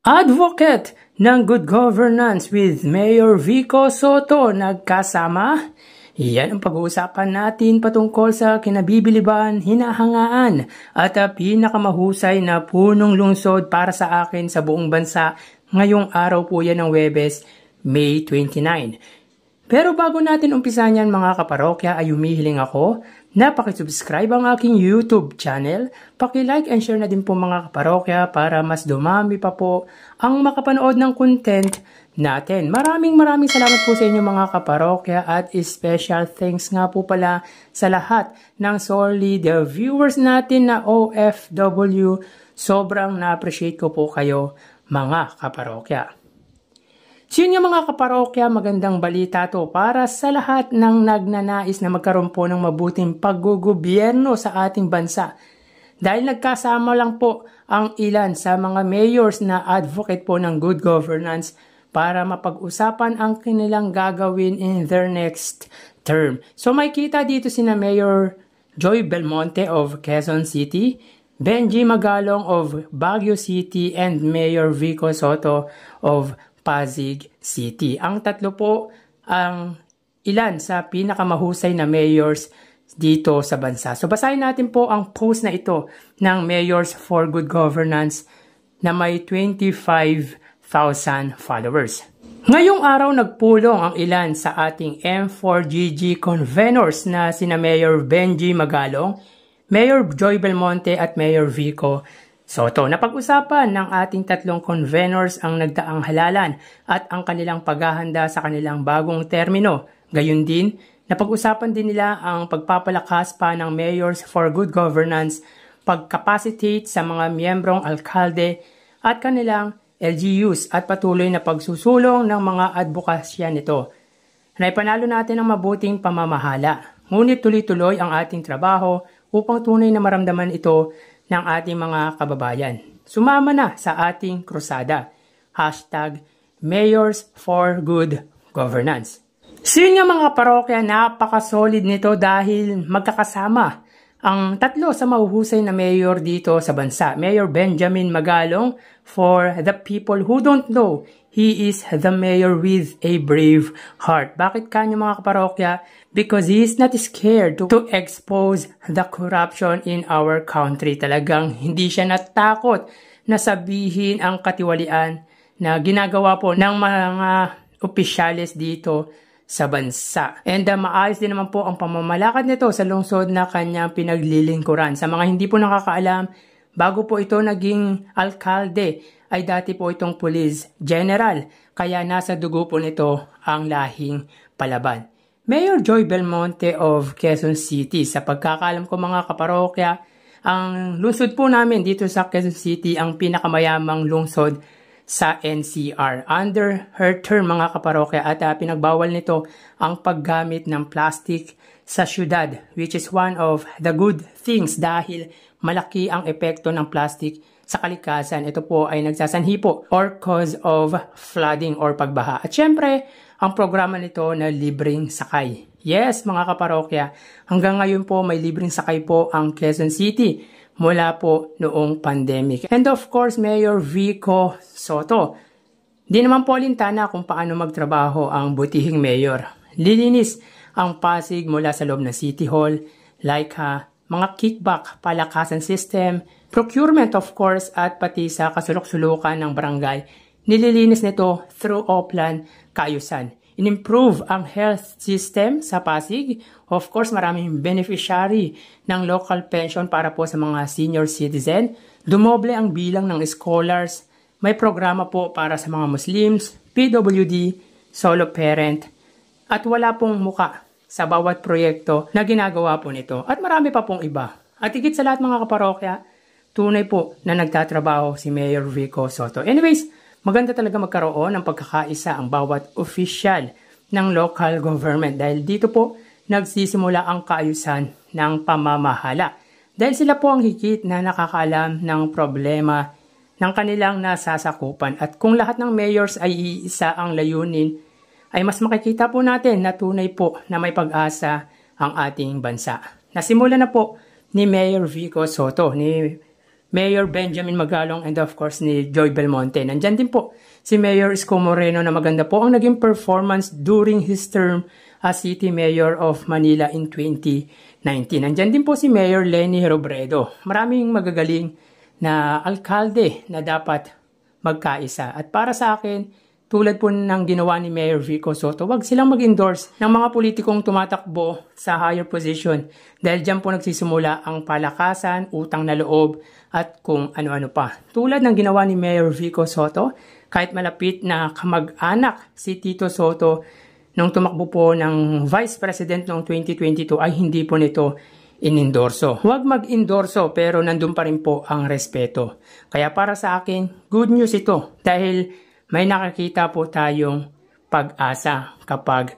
Advocate ng good governance with Mayor Vico Soto nagkasama. Yan ang pag-uusapan natin patungkol sa kinabibiliban, hinahangaan at pinakamahusay na punong lungsod para sa akin sa buong bansa. Ngayong araw po yan ng Huwebes, May 29. Pero bago natin umpisa niyan mga kaparokya ay humihiling ako na pakisubscribe ang aking YouTube channel, paki-like and share na din po mga kaparokya para mas dumami pa po ang makapanood ng content natin. Maraming salamat po sa inyo mga kaparokya at special thanks nga po pala sa lahat ng solid viewers natin na OFW. Sobrang na-appreciate ko po kayo mga kaparokya. So yun yung mga kaparokya, magandang balita to para sa lahat ng nagnanais na magkaroon po ng mabuting paggugobyerno sa ating bansa. Dahil nagkasama lang po ang ilan sa mga mayors na advocate po ng good governance para mapag-usapan ang kanilang gagawin in their next term. So may kita dito sina Mayor Joy Belmonte of Quezon City, Benji Magalong of Baguio City, and Mayor Vico Soto of Pasig City. Ang tatlo po ang ilan sa pinakamahusay na mayors dito sa bansa. So basahin natin po ang post na ito ng Mayors for Good Governance na may 25,000 followers. Ngayong araw nagpulong ang ilan sa ating M4GG convenors na sina Mayor Benji Magalong, Mayor Joy Belmonte at Mayor Vico Soto. Napag-usapan ng ating tatlong convenors ang nagdaang halalan at ang kanilang paghahanda sa kanilang bagong termino. Gayun din, napag-usapan din nila ang pagpapalakas pa ng Mayors for Good Governance, pagcapacitate sa mga miyembrong alkalde at kanilang LGUs at patuloy na pagsusulong ng mga advokasya nito. Naipanalo natin ang mabuting pamamahala, ngunit tuloy-tuloy ang ating trabaho upang tunay na maramdaman ito ng ating mga kababayan. Sumama na sa ating krusada. #Mayors for Good Governance. So yun nga mga parokya, napaka-solid nito dahil magkakasama ang tatlo sa mahuhusay na mayor dito sa bansa. Mayor Benjamin Magalong, for the people who don't know, he is the mayor with a brave heart. Bakit kanyo mga kaparokya? Because he is not scared to expose the corruption in our country. Talagang hindi siya natakot na sabihin ang katiwalian na ginagawa po ng mga opisyales dito sa bansa. And maayos din naman po ang pamamalakad nito sa lungsod na kanyang pinaglilingkuran. Sa mga hindi po nakakaalam, bago po ito naging alkalde, ay dati po itong police general. Kaya nasa dugo po nito ang lahing palaban. Mayor Joy Belmonte of Quezon City, sa pagkakaalam ko mga kaparokya, ang lungsod po namin dito sa Quezon City ang pinakamayamang lungsod sa NCR. Under her term mga kaparokya at pinagbawal nito ang paggamit ng plastic sa syudad, which is one of the good things dahil malaki ang epekto ng plastic sa kalikasan. Ito po ay nagsasanhi po or cause of flooding or pagbaha. At syempre, ang programa nito na libreng sakay. Yes, mga kaparokya, hanggang ngayon po may libreng sakay po ang Quezon City mula po noong pandemic. And of course, Mayor Vico Soto. Di naman po alintana kung paano magtrabaho ang butihing mayor. Lilinis ang Pasig mula sa loob ng City Hall, like mga kickback, palakasan system, procurement of course, at pati sa kasulok-sulukan ng barangay. Nililinis nito through Oplan Kaayusan. In-improve ang health system sa Pasig. Of course, maraming beneficiary ng local pension para po sa mga senior citizen. Dumoble ang bilang ng scholars. May programa po para sa mga Muslims, PWD, solo parent, at wala pong muka sa bawat proyekto na ginagawa po nito. At marami pa pong iba. At higit sa lahat mga kaparokya, tunay po na nagtatrabaho si Mayor Vico Soto. Anyways, maganda talaga magkaroon ng pagkakaisa ang bawat opisyal ng local government dahil dito po nagsisimula ang kaayusan ng pamamahala. Dahil sila po ang higit na nakakaalam ng problema ng kanilang nasasakupan. At kung lahat ng mayors ay iisa ang layunin, ay mas makikita po natin na tunay po na may pag-asa ang ating bansa. Nasimula na po ni Mayor Vico Soto, ni Mayor Benjamin Magalong, and of course ni Joy Belmonte. Nandyan din po si Mayor Isko Moreno na maganda po ang naging performance during his term as City Mayor of Manila in 2019. Nandyan din po si Mayor Leni Robredo. Maraming magagaling na alkalde na dapat magkaisa. At para sa akin, tulad po ng ginawa ni Mayor Vico Soto, wag silang mag-endorse ng mga politikong tumatakbo sa higher position dahil dyan po nagsisimula ang palakasan, utang na loob at kung ano-ano pa. Tulad ng ginawa ni Mayor Vico Soto, kahit malapit na kamag-anak si Tito Soto nung tumakbo po ng Vice President noong 2022 ay hindi po nito inendorso. Huwag mag-endorso pero nandun pa rin po ang respeto. Kaya para sa akin, good news ito dahil may nakakita po tayong pag-asa kapag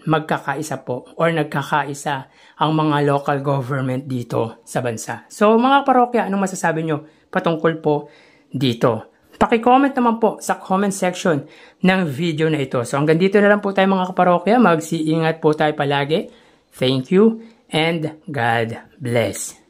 magkakaisa po or nagkakaisa ang mga local government dito sa bansa. So mga parokya, anong masasabi nyo patungkol po dito? Paki-comment naman po sa comment section ng video na ito. So hanggang dito na lang po tayo mga kaparokya. Mag-iingat po tayo palagi. Thank you and God bless.